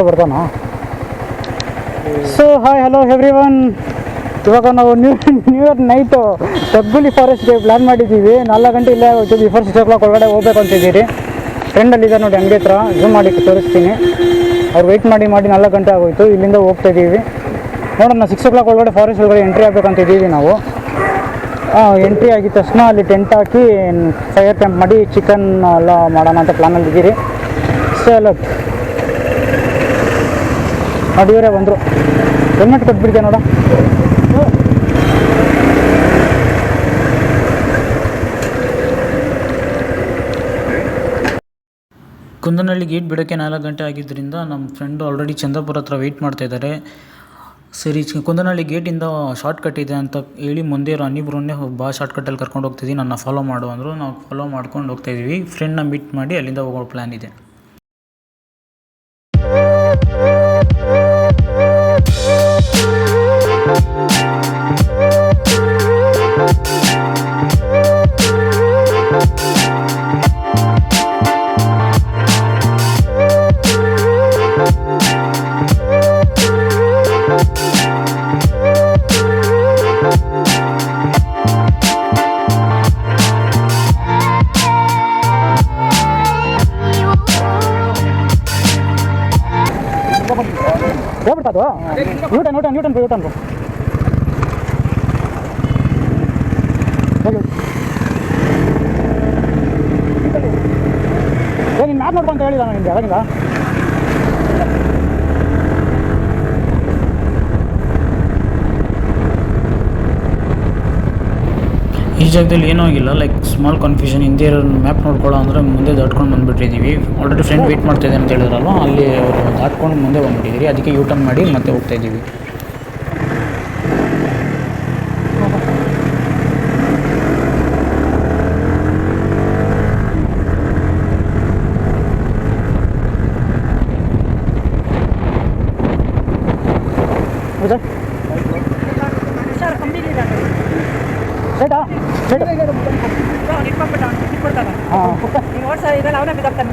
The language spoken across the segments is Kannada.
ಬರ್ತಾನ. So hi hello every one. ಇವಾಗ ನಾವು ನ್ಯೂ ಇಯರ್ ನೈಟು ತಗ್ಗುಲಿ ಫಾರೆಸ್ಟ್ಗೆ ಪ್ಲ್ಯಾನ್ ಮಾಡಿದ್ದೀವಿ. 4 ಗಂಟೆ ಇಲ್ಲೇ ಹೋಗ್ತೀವಿ. ಬಿಫೋರ್ 6 o'clock ಒಳಗಡೆ ಹೋಗ್ಬೇಕು ಅಂತಿದ್ದೀರಿ. ಫ್ರೆಂಡಲ್ಲಿದೆ ನೋಡಿ ಅಂಗಡಿ ಹತ್ರ, ಝೂಮ್ ಮಾಡಿ ತೋರಿಸ್ತೀನಿ. ಅವ್ರು ವೆಯ್ಟ್ ಮಾಡಿ 4 ಗಂಟೆ ಆಗೋಯ್ತು. ಇಲ್ಲಿಂದ ಹೋಗ್ತಾ ಇದ್ದೀವಿ. ನೋಡೋಣ 6 o'clock ಒಳಗಡೆ ಫಾರೆಸ್ಟ್ ಒಳಗಡೆ ಎಂಟ್ರಿ ಆಗಬೇಕಂತಿದ್ದೀವಿ ನಾವು. ಎಂಟ್ರಿ ಆಗಿದ ತಕ್ಷಣ ಅಲ್ಲಿ ಟೆಂಟ್ ಹಾಕಿ ಫೈರ್ ಕ್ಯಾಂಪ್ ಮಾಡಿ ಚಿಕನ್ ಎಲ್ಲ ಮಾಡೋಣ ಅಂತ ಪ್ಲ್ಯಾನಲ್ಲಿದ್ದೀರಿ. ಸಲತ್ ನೋಡಿ ಇವರೇ ಬಂದರು. ಹೆಲ್ಮೆಟ್ ಕೊಟ್ಬಿಡ್ತೀಯ ನೋಡ. ಕುಂದನಹಳ್ಳಿ ಗೇಟ್ ಬಿಡೋಕ್ಕೆ 4 ಗಂಟೆ ಆಗಿದ್ದರಿಂದ ನಮ್ಮ ಫ್ರೆಂಡು ಆಲ್ರೆಡಿ ಚಂದ್ರಪುರ ಹತ್ರ ವೆಯ್ಟ್ ಮಾಡ್ತಾಯಿದ್ದಾರೆ. ಸರಿ, ಕುಂದನಹಳ್ಳಿ ಗೇಟಿಂದ ಶಾರ್ಟ್ಕಟ್ ಇದೆ ಅಂತ ಹೇಳಿ ಮುಂದೆ ಇರೋ ಅನ್ನಿಬ್ರನ್ನೇ ಶಾರ್ಟ್ಕಟ್ಟಲ್ಲಿ ಕರ್ಕೊಂಡು ಹೋಗ್ತಿದ್ದೀವಿ, ನನ್ನ ಫಾಲೋ ಮಾಡು ಅಂದರು. ನಾವು ಫಾಲೋ ಮಾಡ್ಕೊಂಡು ಹೋಗ್ತಾಯಿದ್ದೀವಿ. ಫ್ರೆಂಡ್ನ ಮೀಟ್ ಮಾಡಿ ಅಲ್ಲಿಂದ ಹೋಗೋ ಪ್ಲ್ಯಾನ್ ಇದೆ. ಹೇಳ್ಬಿಡ್ತಾ ಅದು ನ್ಯೂಟನ್ ನ್ಯೂಟನ್ ನ್ಯೂಟನ್ ನ್ಯೂಟನ್ ನೀನು ಮ್ಯಾಪ್ ನೋಡ್ಕೊಂತ ಹೇಳಿದ ನಿಮಗೆ ಅವಾಗಿಂದ. ಈ ಜಾಗದಲ್ಲಿ ಏನೂ ಆಗಿಲ್ಲ, ಲೈಕ್ ಸ್ಮಾಲ್ ಕನ್ಫ್ಯೂಷನ್. ಹಿಂದೆ ಮ್ಯಾಪ್ ನೋಡ್ಕೊಳ್ಳೋ ಅಂದರೆ ಮುಂದೆ ದಾಟ್ಕೊಂಡು ಬಂದುಬಿಟ್ಟಿದ್ದೀವಿ. ಆಲ್ರೆಡಿ ಫ್ರೆಂಡ್ ವೆಯ್ಟ್ ಮಾಡ್ತಾಯಿದ್ದೆ ಅಂತ ಹೇಳಿದ್ರಲ್ವ, ಅಲ್ಲಿ ಅವರು ದಾಟ್ಕೊಂಡು ಮುಂದೆ ಬಂದುಬಿಟ್ಟಿದ್ದೀರಿ. ಅದಕ್ಕೆ ಯೂ ಟರ್ನ್ ಮಾಡಿ ಮತ್ತೆ ಹೋಗ್ತಾಯಿದ್ದೀವಿ.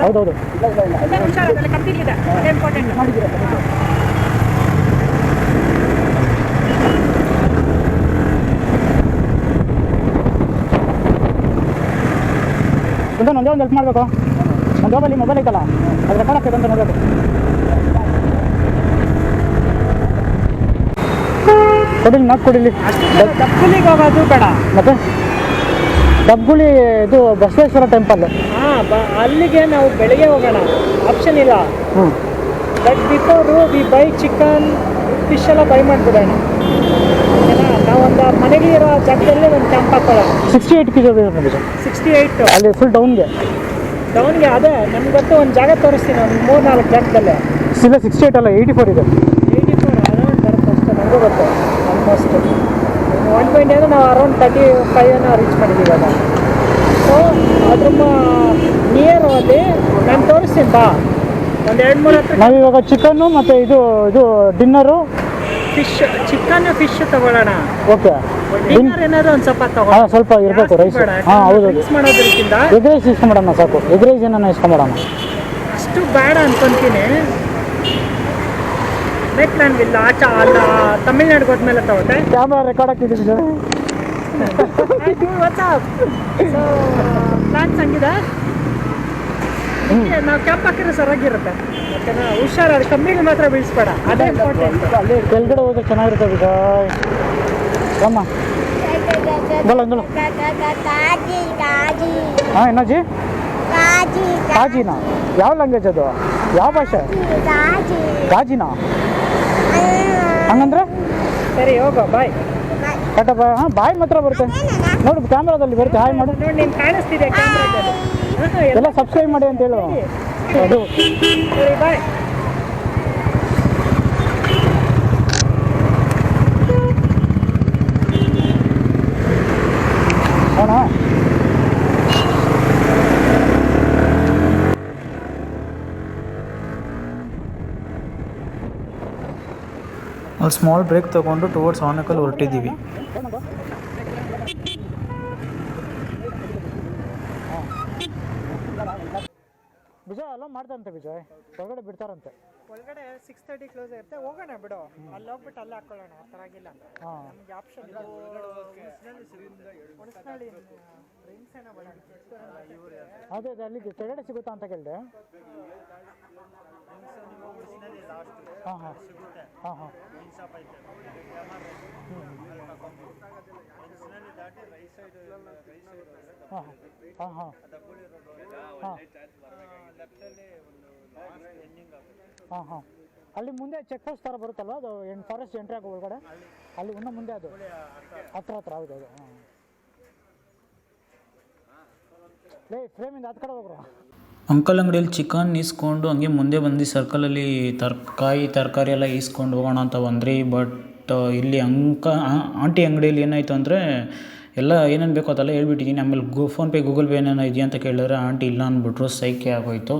ಹೌದೌದು. ಒಂದೇ ಒಂದು ಹೆಲ್ಪ್ ಮಾಡಬೇಕು. ನನ್ನ ಜಾಬಲ್ಲಿ ಮೊಬೈಲ್ ಐತಲ್ಲ, ಅದು ರೆಕಾರ್ಡ್ ಆಗ್ತದೆ ಅಂತ ನೋಡಬೇಕು. ಕೊಡಿಲಿ, ನಾಲ್ಕು ಕೊಡಿಲಿ. ದಬ್ಬುಲಿಗೆ ಹೋಗೋದು ಬೇಡ. ಮತ್ತೆ ದಬ್ಬುಳಿ ಇದು ಬಸವೇಶ್ವರ ಟೆಂಪಲ್. ಅಲ್ಲಿಗೆ ನಾವು ಬೆಳಿಗ್ಗೆ ಹೋಗೋಣ, ಆಪ್ಷನ್ ಇಲ್ಲ. But before we buy chicken fish ಎಲ್ಲ ಬೈ ಮಾಡಿಬಿಡೋಣ. ನಾವೊಂದು ಮನೆಗೆ ಇರೋ ಜಾಗದಲ್ಲಿ ಒಂದು ಕ್ಯಾಂಪ್ ಹಾಕೊಳ್ಳೋಣ. 68 km. 68 ಅಲ್ಲಿ ಫುಲ್ ಡೌನ್ಗೆ ಅದೇ ನಮ್ಗೆ ಗೊತ್ತು. ಒಂದು ಜಾಗ ತೋರಿಸ್ತೀನಿ, ಒಂದು 3-4 ಜಾಗದಲ್ಲೇ. ಇಲ್ಲ 68 ಅಲ್ಲ 84 ಇದೆ. 84 ಅರೌಂಡ್ ಬರುತ್ತೆ ಅಷ್ಟೇ, ನನಗೂ ಗೊತ್ತು. ಆಲ್ಮೋಸ್ಟ್ 120 ನಾವು ಅರೌಂಡ್ 35 ರೀಚ್ ಮಾಡಿದ್ದೀವಿ ಅದ. ಸೊ ಅದ್ರ ನಿಯರ್ ಅಲ್ಲಿ ನಾನು ತೋರಿಸ್ತೀನಿ ಬಾ. ಒಂದು 2-3 ಹತ್ರ ನಾವಿವಾಗ ಚಿಕನ್ನು ಮತ್ತು ಇದು ಡಿನ್ನರು ಚಿಕನ್ ಫಿಶ್ ತಗೊಳ್ಳೋಣ. ಓಕೆ. ಡಿನ್ನರ್ ಏನಾದ್ರು ಒಂದು ಸ್ವಲ್ಪ ತಗೊಳ್ಳೋಣ. ಸ್ವಲ್ಪ ಇರಬೇಕು ರೈಸ್. ಹೌದು. ಮಾಡೋದ್ರಿಂದ ಎಗ್ ರೈಸ್ ಇಸ್ಕೊಂಬಿಡೋಣ ಸಾಕು. ಎಗ್ ರೈಸ್ ಏನಾನ ಇಸ್ಕೊಂಬಿಡೋಣ. ಅಷ್ಟು ಬೇಡ ಅನ್ಕೊಂತೀನಿ. ನೆಕ್ಸ್ಟ್ ಪ್ಲಾನ್ ಇಲ್ಲ ಅಲ್ಲ, ತಮಿಳ್ನಾಡಿಗೆ ಹೋದ್ಮೇಲೆ ತಗೋತೆ. ಕ್ಯಾಮ್ರಾ ರೆಕಾರ್ಡ್ ಆಗ್ತಿದ್ದೀವಿ ಸರ್. ಸೊ ಪ್ಲಾನ್ಸ್ ಹಂಗಿದೆ. ನಾವು ಕ್ಯಾಂಪ್ ಹಾಕಿದ್ರೆ ಸರಿಯಾಗಿರುತ್ತೆ. ಯಾಕಂದ್ರೆ ಹುಷಾರು, ಅದು ಕಮ್ಮಿಗೆ ಮಾತ್ರ ಬೀಳಿಸ್ಬೇಡ, ಅದೇ ಇಂಪಾರ್ಟೆಂಟ್. ಅಲ್ಲಿ ಕೆಳಗಡೆ ಹೋದ್ರೆ ಚೆನ್ನಾಗಿರುತ್ತೆ ವಿಜಯ್. ಅಮ್ಮ ಬಲ್ಲ ಹಾಂ ಎನ್ನಾಜಿ ಕಾಜಿನಾ? ಯಾವ ಲ್ಯಾಂಗ್ವೇಜ್ ಅದು? ಯಾವ ಭಾಷೆ? ಕಾಜಿನಾ ಹಂಗಂದ್ರೆ? ಸರಿ ಹೋಗೋ, ಬಾಯ್. ಕಟ್ಟ ಬಾಯ್. ಹಾಂ ಬಾಯ್ ಮಾತ್ರ ಬರುತ್ತೆ ನೋಡು, ಕ್ಯಾಮ್ರಾದಲ್ಲಿ ಬರುತ್ತೆ. ಹಾಯ್ ಮಾಡು. ನೋಡಿ, ನೀನು ಕಾಣಿಸ್ತಿದೆ ಕ್ಯಾಮ್ರಾದಲ್ಲಿ. ಎಲ್ಲ ಸಬ್ಸ್ಕ್ರೈಬ್ ಮಾಡಿ ಅಂತ ಹೇಳು. ಅದು ಸರಿ, ಬಾಯ್. ಅವನಾ ಅಲ್ಲಿ ಸ್ಮಾಲ್ ಬ್ರೇಕ್ ತೊಗೊಂಡು ಟುವರ್ಡ್ಸ್ ಆನೆಕಲ್ ಹೊರಟಿದ್ದೀವಿ. ವಿಜಯ್ ಅಲೋ ಮಾಡ್ತಾರಂತೆ, ವಿಜಯ್ ಹೊರಗಡೆ ಬಿಡ್ತಾರಂತೆ. ಒಳಗಡೆ 6:30 ಕ್ಲೋಸ್ ಇರುತ್ತೆ, ಹೋಗೋಣ ಬಿಡು, ಅಲ್ಲಿ ಹೋಗ್ಬಿಟ್ಟು ಅಲ್ಲೇ ಹಾಕೊಳ್ಳೋಣ, ಆ ಥರ ಆಗಿಲ್ಲ ಹಾಂ ನಮ್ಗೆ ಆಪ್ಷನ್ ಇದೆ. ಒಣಸ್ನಳ್ಳಿ ಡ್ರಿಂಕ್ಸ್ ಏನೋ ಬೇಡ, ಅದೇ ಅಲ್ಲಿ ಕೆಳಗಡೆ ಸಿಗುತ್ತಾ ಅಂತ ಕೇಳಿದೆ. ಹಾಂ ಹಾಂ ಹಾಂ ಹಾಂ ಹಾಂ ಹಾಂ ಹಾಂ ಹಾಂ ಹಾಂ ಹಾಂ ಅಲ್ಲಿ ಮುಂದೆ ಚೆಕ್ ಪೋಸ್ಟ್ ಥರ ಬರುತ್ತಲ್ವ, ಅದು ಫಾರೆಸ್ಟ್ ಎಂಟ್ರಿ ಆಗೋ ಒಳಗಡೆ ಅಲ್ಲಿ ಇನ್ನೂ ಮುಂದೆ ಅದು ಹತ್ರ ಹೌದು ಹೌದು. ಹಾಂ ಲೇ ಫ್ರೇಮಿಂದ ಹತ್ತು ಕಡೆ ಹೋಗ್ರು. ಅಂಕಲ್ ಅಂಗಡಿಯಲ್ಲಿ ಚಿಕನ್ ಈಸ್ಕೊಂಡು ಹಂಗೆ ಮುಂದೆ ಬಂದು ಸರ್ಕಲಲ್ಲಿ ತರಕಾರಿ ಎಲ್ಲ ಈಸ್ಕೊಂಡು ಹೋಗೋಣ ಅಂತ ಬಂದ್ರಿ. ಬಟ್ ಇಲ್ಲಿ ಆಂಟಿ ಅಂಗಡಿಯಲ್ಲಿ ಏನಾಯಿತು ಅಂದರೆ ಎಲ್ಲ ಏನೇನು ಬೇಕೋ ಅದೆಲ್ಲ ಹೇಳ್ಬಿಟ್ಟಿದ್ದೀನಿ. ಆಮೇಲೆ ಫೋನ್ಪೇ ಗೂಗಲ್ ಪೇ ಏನೇನೋ ಇದೆಯಾ ಅಂತ ಕೇಳಿದ್ರೆ ಆಂಟಿ ಇಲ್ಲ ಅಂದ್ಬಿಟ್ರು, ಸೈಕೆ ಆಗೋಯ್ತು.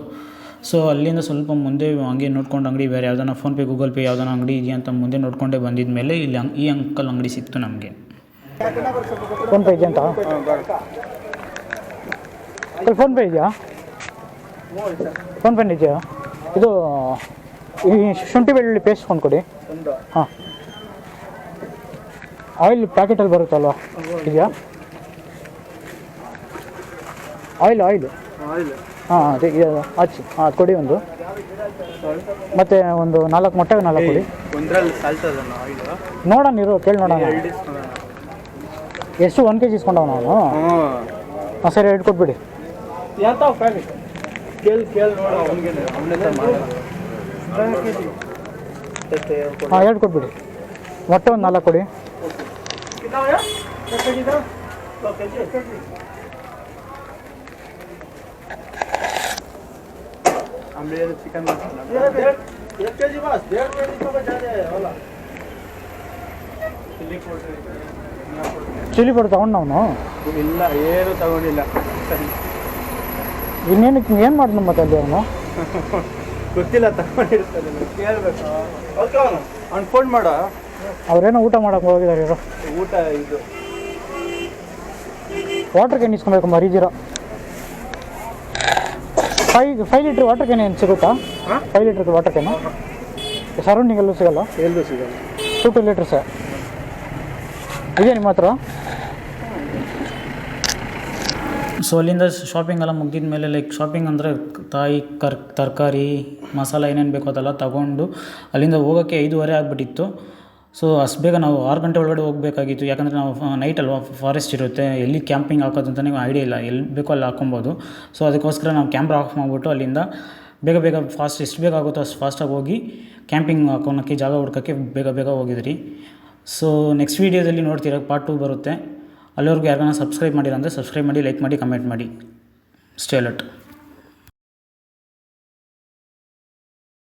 ಸೊ ಅಲ್ಲಿಂದ ಸ್ವಲ್ಪ ಮುಂದೆ ಹಂಗೆ ನೋಡ್ಕೊಂಡು ಅಂಗಡಿ ಬೇರೆ ಯಾವ್ದಾನ ಫೋನ್ಪೇ ಗೂಗಲ್ ಪೇ ಯಾವ್ದಾನ ಅಂಗಡಿ ಇದೆಯಾ ಅಂತ ಮುಂದೆ ನೋಡ್ಕೊಂಡೇ ಬಂದಿದ ಮೇಲೆ ಇಲ್ಲಿ ಈ ಅಂಕಲ್ ಅಂಗಡಿ ಸಿಕ್ತು ನಮಗೆ. ಫೋನ್ಪೇ ಇದೆಯಾ ಅಂತ? ಅಲ್ಲಿ ಫೋನ್ಪೇ ಇದೆಯಾ? ಫೋನ್ಪೇ ಇದೆಯಾ? ಇದು ಈ ಶುಂಠಿ ಬೆಳ್ಳುಳ್ಳಿ ಪೇಸ್ಟ್ ಕೊಂಡು ಕೊಡಿ. ಹಾಂ ಆಯಿಲ್ ಪ್ಯಾಕೆಟಲ್ಲಿ ಬರುತ್ತಲ್ವ, ಇದೆಯಾ? ಆಯಿಲ್ ಹಾಂ ಅದೇ ಹಚ್ಚಿ ಹಾಂ ಅದು ಕೊಡಿ ಒಂದು, ಮತ್ತು ಒಂದು 4 ಮೊಟ್ಟೆಗೆ 4 ಕೊಡಿ. ನೋಡೋಣ ಇರು, ಕೇಳಿ ನೋಡೋಣ ಎಷ್ಟು 1 kg ಇಸ್ಕೊಂಡವ ನಾನು. ಹಾಂ ಸರಿ, 2 ಕೊಟ್ಬಿಡಿ. ಹಾಂ 2 ಕೊಟ್ಬಿಡಿ. ಮೊಟ್ಟೆ ಒಂದು 4 ಕೊಡಿ. ಚಿಕನ್ ಚಿಲ್ಲಿ ಪೌಡರ್ ತಗೊಂಡು ನಾವು ಇಲ್ಲ, ಏನು ತಗೊಂಡಿಲ್ಲ. ಇನ್ನೇನಕ್ಕೆ ಏನು ಮಾಡಿದ್ನು ಮತ್ತೆ ಅಲ್ಲಿ ಅವನು ಗೊತ್ತಿಲ್ಲ, ತಗೊಂಡಿರ್ತಾನೆ, ಕೇಳಬೇಕು. ಅವ್ನು ಫೋನ್ ಮಾಡ, ಅವ್ರೇನೋ ಊಟ ಮಾಡೋಕೆ ಹೋಗಿದ್ದಾರೆ ಇವರು. ಊಟ ಇದು ವಾಟರ್ ಕ್ಯಾನ್ ಇಸ್ಕೊಬೇಕು ಮರೀಜಿರ. 5 ಲೀಟ್ರ್ ವಾಟರ್ ಕ್ಯಾನ್ ಏನು ಸಿಗುತ್ತಾ? 5 ಲೀಟ್ರ್ ವಾಟರ್ ಕ್ಯಾನು ಸರೌಂಡಿಂಗಲ್ಲೂ ಸಿಗಲ್ಲ? ಎಲ್ಲೂ ಸಿಗಲ್ಲ. 2 ಲೀಟರ್ಸ್ ಇದೆ ನಿಮ್ಮ ಹತ್ರ? ಸೊ ಅಲ್ಲಿಂದ ಶಾಪಿಂಗ್ ಎಲ್ಲ ಮುಗಿದ ಮೇಲೆ ಲೈಕ್ ಶಾಪಿಂಗ್ ಅಂದರೆ ತರಕಾರಿ ಮಸಾಲ ಏನೇನು ಬೇಕೋ ಅದೆಲ್ಲ ತಗೊಂಡು ಅಲ್ಲಿಂದ ಹೋಗೋಕ್ಕೆ 5:30 ಆಗಿಬಿಟ್ಟಿತ್ತು. ಸೊ ಅಷ್ಟು ಬೇಗ ನಾವು 6 ಗಂಟೆ ಒಳಗಡೆ ಹೋಗಬೇಕಾಗಿತ್ತು. ಯಾಕಂದರೆ ನಾವು ನೈಟ್ ಅಲ್ವಾ, ಫಾರೆಸ್ಟ್ ಇರುತ್ತೆ, ಎಲ್ಲಿ ಕ್ಯಾಂಪಿಂಗ್ ಹಾಕೋದು ಅಂತಲೇ ಐಡಿಯಾ ಇಲ್ಲ, ಎಲ್ಲಿ ಬೇಕೋ ಅಲ್ಲಿ ಹಾಕೊಬೋದು. ಸೊ ಅದಕ್ಕೋಸ್ಕರ ನಾವು ಕ್ಯಾಮ್ರಾ ಆಫ್ ಮಾಡಿಬಿಟ್ಟು ಅಲ್ಲಿಂದ ಬೇಗ ಎಷ್ಟು ಬೇಗ ಆಗುತ್ತೋ ಅಷ್ಟು ಫಾಸ್ಟಾಗಿ ಹೋಗಿ ಕ್ಯಾಂಪಿಂಗ್ ಹಾಕೋಣಕ್ಕೆ ಜಾಗ ಹುಡ್ಕೋಕ್ಕೆ ಬೇಗ ಹೋಗಿದ್ರಿ. ಸೊ ನೆಕ್ಸ್ಟ್ ವೀಡಿಯೋದಲ್ಲಿ ನೋಡ್ತೀರ, ಪಾರ್ಟ್ 2 ಬರುತ್ತೆ. ಅಲ್ಲಿವರೆಗೂ ಯಾರಿಗಾನ ಸಬ್ಸ್ಕ್ರೈಬ್ ಮಾಡಿಲ್ಲ ಅಂದರೆ ಸಬ್ಸ್ಕ್ರೈಬ್ ಮಾಡಿ, ಲೈಕ್ ಮಾಡಿ, ಕಮೆಂಟ್ ಮಾಡಿ. Stay alert.